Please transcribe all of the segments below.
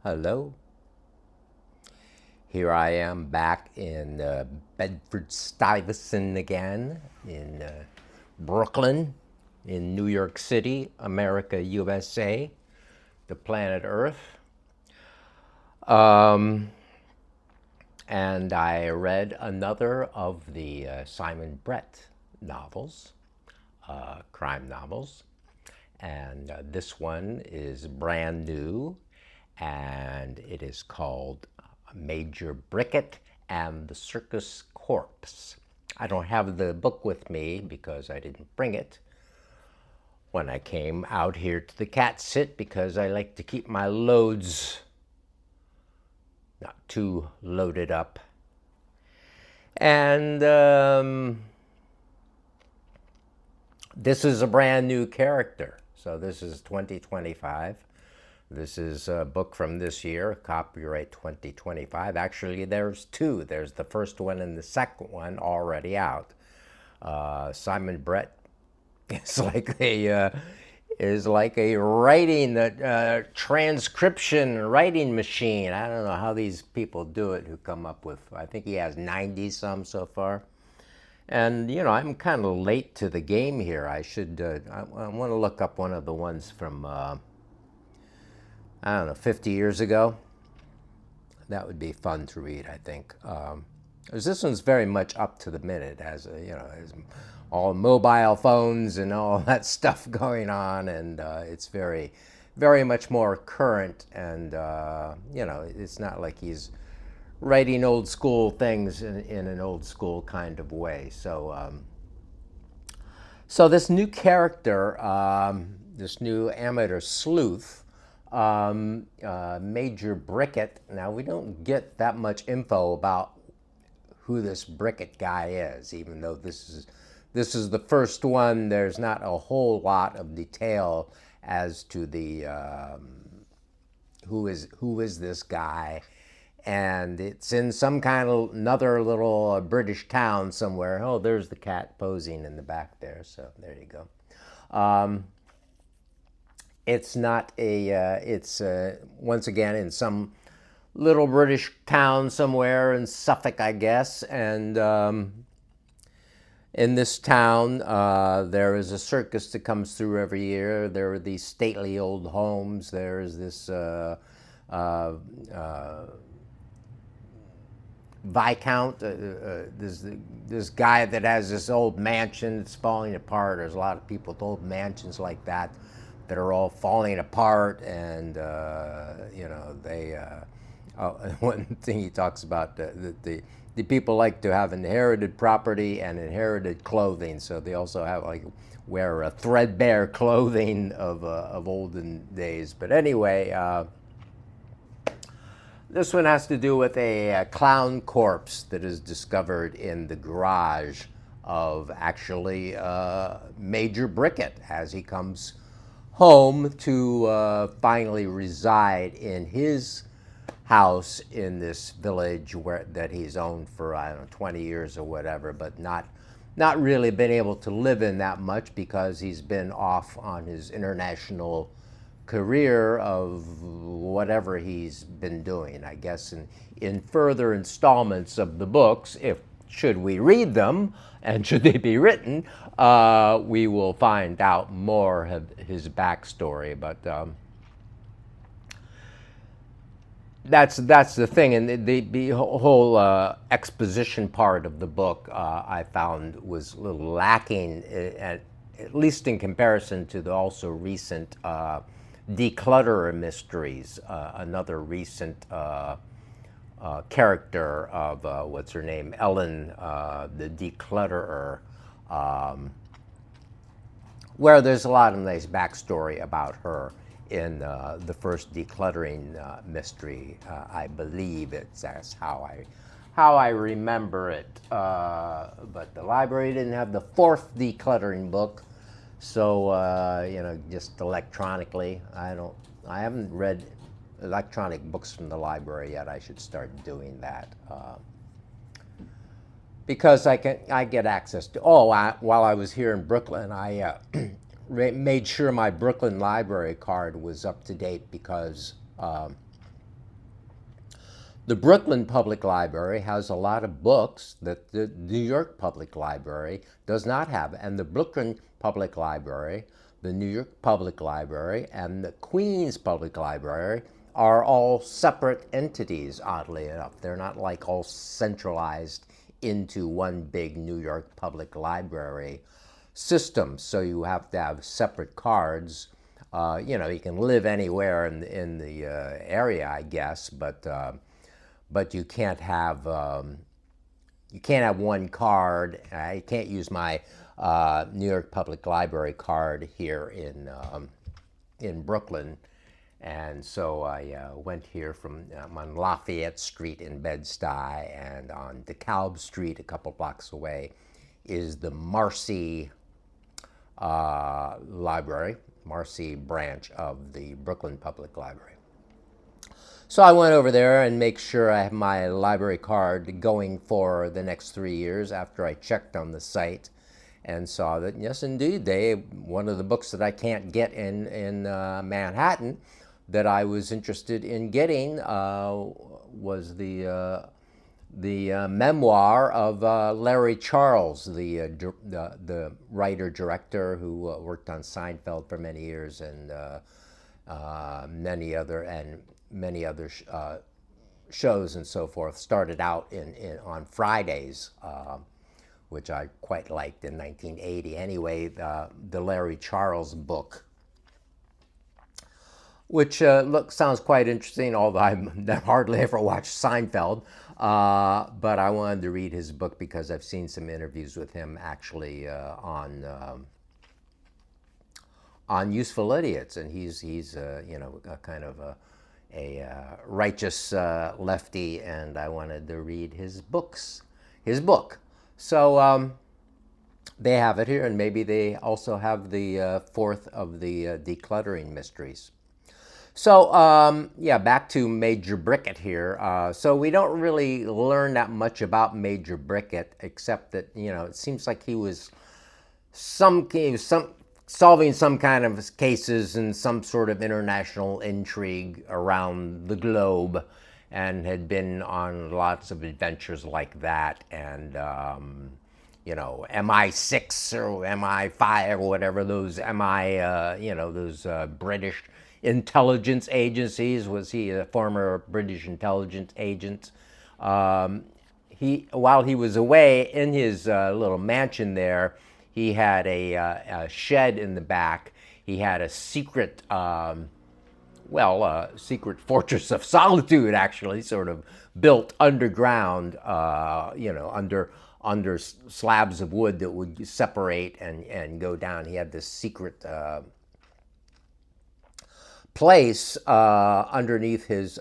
Hello. Here I am back in Bedford-Stuyvesant again, in Brooklyn, in New York City, America, USA, the planet Earth. Um, and I read another of the Simon Brett novels, crime novels. And this one is brand new, and it is called Major Bricket and the Circus Corpse. I don't have the book with me because I didn't bring it when I came out here to the cat sit, because I like to keep my loads not too loaded up. And this is a brand new character. So this is 2025. This is a book from this year, copyright 2025. Actually, there's two. There's the first one and the second one already out. Simon Brett is like a writing transcription writing machine. I don't know how these people do it who come up with. I think he has 90 some so far. And I'm kind of late to the game here. I want to look up one of the ones from I don't know, 50 years ago. That would be fun to read, I think. Because this one's very much up to the minute, has has all mobile phones and all that stuff going on, and it's very, very much more current. And it's not like he's writing old school things in an old school kind of way. So this new character, this new amateur sleuth, Major Bricket. Now, we don't get that much info about who this Bricket guy is, even though this is the first one. There's not a whole lot of detail as to the who is this guy, and it's in some kind of another little British town somewhere. Oh, there's the cat posing in the back there. So there you go. It's not it's once again in some little British town somewhere in Suffolk, I guess. And in this town, there is a circus that comes through every year. There are these stately old homes. There is this Viscount, this guy that has this old mansion that's falling apart. There's a lot of people with old mansions like that are all falling apart, and they. One thing he talks about, the people like to have inherited property and inherited clothing, so they also have wear a threadbare clothing of olden days. But anyway. This one has to do with a clown corpse that is discovered in the garage of actually Major Bricket as he comes home to finally reside in his house in this village that he's owned for, I don't know, 20 years or whatever, but not really been able to live in that much because he's been off on his international career of whatever he's been doing. I guess in further installments of the books, should we read them and should they be written, we will find out more of his backstory. But that's the thing, and the whole exposition part of the book I found was a little lacking, at least in comparison to the also recent Declutterer Mysteries, another recent character of what's her name, Ellen, the Declutterer, where there's a lot of nice backstory about her in the first decluttering mystery. I believe that's how I remember it. But the library didn't have the fourth decluttering book. So, just electronically, I haven't read electronic books from the library yet. I should start doing that. Because I get access to, while I was here in Brooklyn, I made sure my Brooklyn library card was up to date because The Brooklyn Public Library has a lot of books that the New York Public Library does not have. And the Brooklyn Public Library, the New York Public Library, and the Queens Public Library are all separate entities, oddly enough. They're not like all centralized into one big New York Public Library system. So you have to have separate cards. You can live anywhere in the area, I guess, but you can't have one card. I can't use my New York Public Library card here in Brooklyn, and so I went here I'm on Lafayette Street in Bed-Stuy, and on DeKalb Street, a couple blocks away, is the Marcy Library, Marcy branch of the Brooklyn Public Library. So I went over there and make sure I have my library card going for the next 3 years after I checked on the site and saw that, yes, indeed, one of the books that I can't get in Manhattan that I was interested in getting was the memoir of Larry Charles, the writer-director who worked on Seinfeld for many years and many other shows and so forth. Started out on Fridays, which I quite liked in 1980. Anyway, the Larry Charles book, which sounds quite interesting, although I hardly ever watched Seinfeld. But I wanted to read his book because I've seen some interviews with him actually on Useful Idiots, and he's a kind of a righteous lefty, and I wanted to read his book. So they have it here, and maybe they also have the fourth of the decluttering mysteries. So back to Major Bricket here. So we don't really learn that much about Major Bricket, except that it seems like he was solving some kind of cases in some sort of international intrigue around the globe, and had been on lots of adventures like that, and MI6 or MI5 or whatever those those British intelligence agencies. Was he a former British intelligence agent? While he was away in his little mansion there, he had a shed in the back. He had a secret, secret fortress of solitude, actually, sort of built underground, under slabs of wood that would separate and go down. He had this secret place underneath his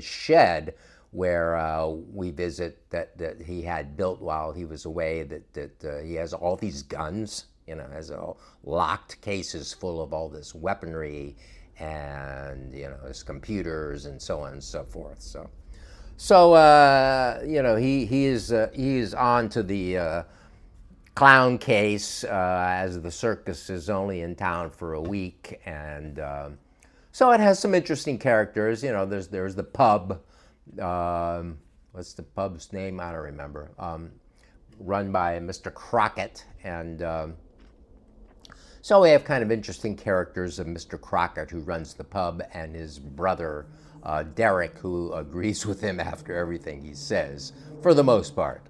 shed, where we visit, that he had built while he was away, that he has all these guns, has all locked cases full of all this weaponry, and his computers and so on and so forth. He is on to the clown case, as the Circus is only in town for a week, and so it has some interesting characters. There's the pub. What's the pub's name? I don't remember. Run by Mr. Crockett, and so we have kind of interesting characters of Mr. Crockett, who runs the pub, and his brother Derek, who agrees with him after everything he says, for the most part.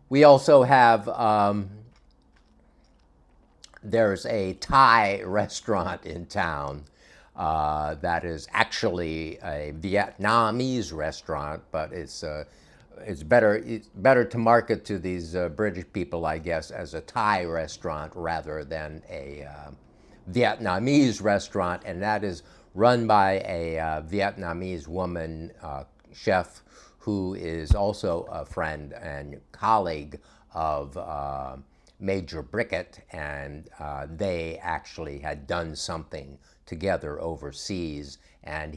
We also have there's a Thai restaurant in town that is actually a Vietnamese restaurant, but it's better to market to these British people, I guess, as a Thai restaurant rather than a Vietnamese restaurant, and that is run by a Vietnamese woman chef who is also a friend and colleague of Major Bricket, and they actually had done something together overseas, and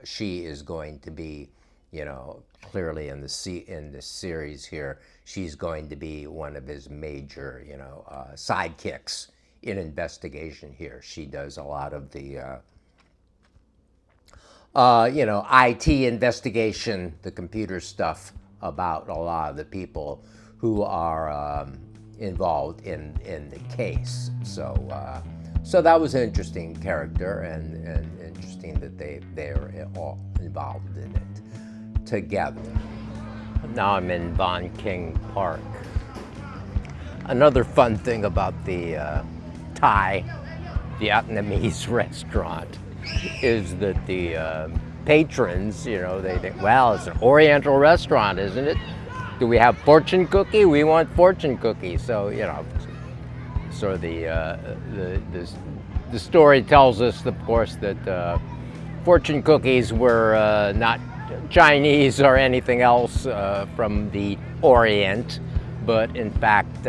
she is going to be, clearly in the series here, she's going to be one of his major, sidekicks in investigation here. She does a lot of the IT investigation, the computer stuff about a lot of the people who are involved in the case. So that was an interesting character, and interesting that they're all involved in it together. Now I'm in Von King Park. Another fun thing about the Thai Vietnamese restaurant is that the patrons, they think, well, it's an Oriental restaurant, isn't it? Do we have fortune cookie? We want fortune cookie. So so the story tells us, of course, that fortune cookies were not Chinese or anything else from the Orient, but in fact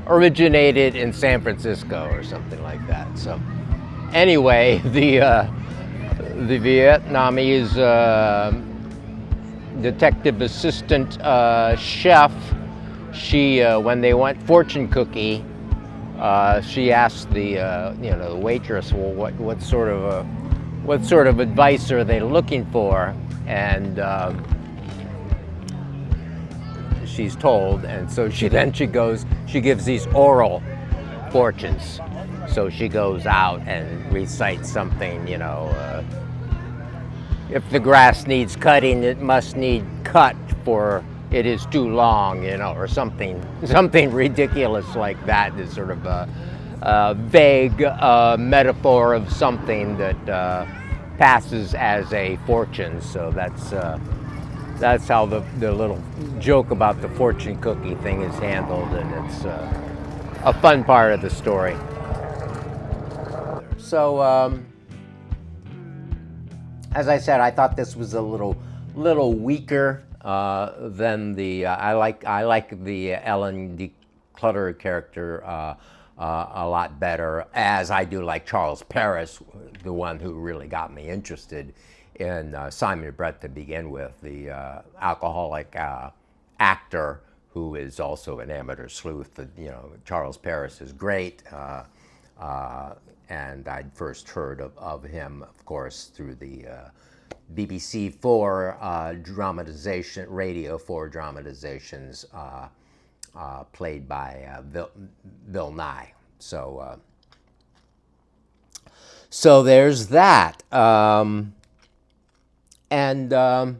originated in San Francisco or something like that. So anyway, the Vietnamese detective assistant chef, she when they went fortune cookie, she asked the waitress, well, what sort of advice are they looking for? And she's told, and so she gives these oral fortunes. So she goes out and recites something, if the grass needs cutting, it must need cut, for it is too long, or something ridiculous like that. Is sort of a vague metaphor of something that passes as a fortune. So that's how the little joke about the fortune cookie thing is handled, and it's a fun part of the story. So, as I said, I thought this was a little weaker than the. I like the Ellen Declutter character a lot better, as I do like Charles Paris, the one who really got me interested in Simon Brett to begin with, the alcoholic actor who is also an amateur sleuth. Charles Paris is great, and I'd first heard of him, of course, through the BBC 4 dramatization, Radio 4 dramatizations played by Bill Nye. So there's that. And the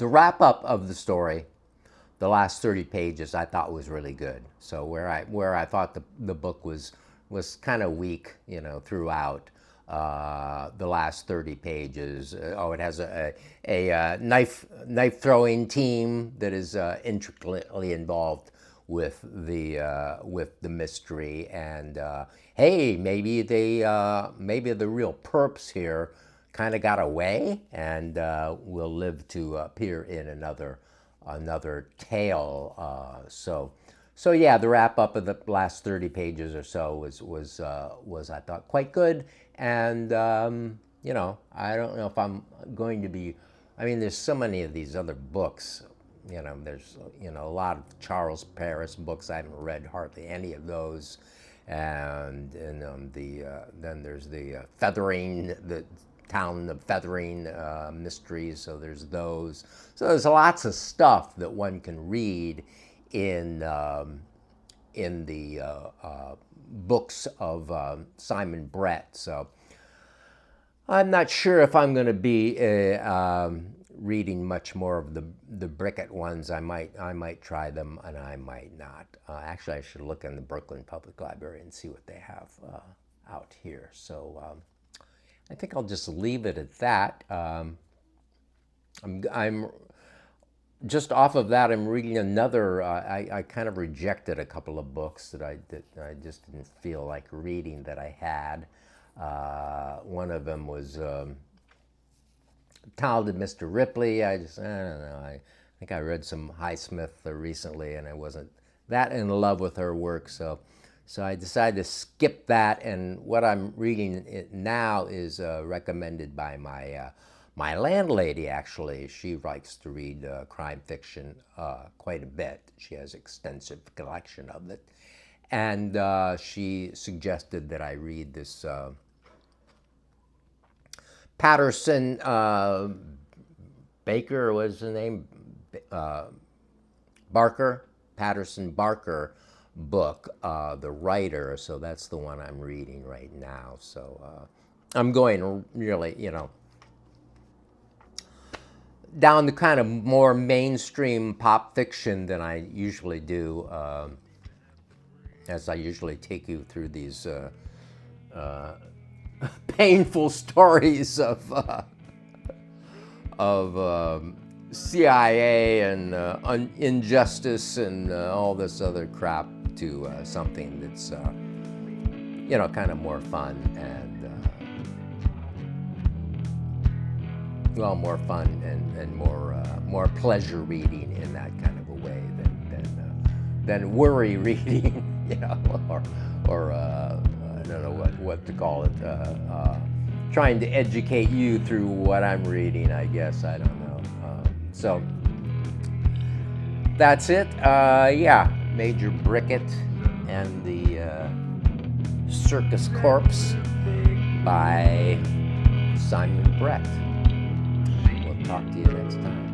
wrap up of the story, the last 30 pages, I thought was really good. So where I thought the book was kind of weak, throughout, the last 30 pages. It has a knife throwing team that is intricately involved with the mystery, and hey, maybe the real perps here kind of got away and will live to appear in another tale. So yeah, the wrap up of the last 30 pages or so was I thought quite good, and I don't know if I'm going to be. I mean, there's so many of these other books. There's a lot of Charles Paris books. I haven't read hardly any of those, and then there's the Feathering, the Town of Feathering mysteries. So there's those. So there's lots of stuff that one can read in the books of Simon Brett. So I'm not sure if I'm going to be reading much more of the Bricket ones. I might try them, and I might not. Actually, I should look in the Brooklyn Public Library and see what they have out here. So I think I'll just leave it at that. I'm just off of that. I'm reading another. I kind of rejected a couple of books that I just didn't feel like reading that I had. One of them was Talented Mr. Ripley. I don't know. I think I read some Highsmith recently, and I wasn't that in love with her work. So I decided to skip that. And what I'm reading now is recommended by my landlady. Actually, she likes to read crime fiction quite a bit. She has an extensive collection of it. And she suggested that I read this Patterson Baker, what is his name? Barker, Patterson Barker book, The Writer. So that's the one I'm reading right now. So I'm going really, down the kind of more mainstream pop fiction than I usually do, as I usually take you through these painful stories of CIA and injustice and all this other crap to something that's kind of more fun and more fun and more pleasure reading in that kind of a way than worry reading, or I don't know what to call it. Trying to educate you through what I'm reading, I guess. I don't know. So that's it. Major Bricket and the Circus Corpse by Simon Brett. We'll talk to you next time.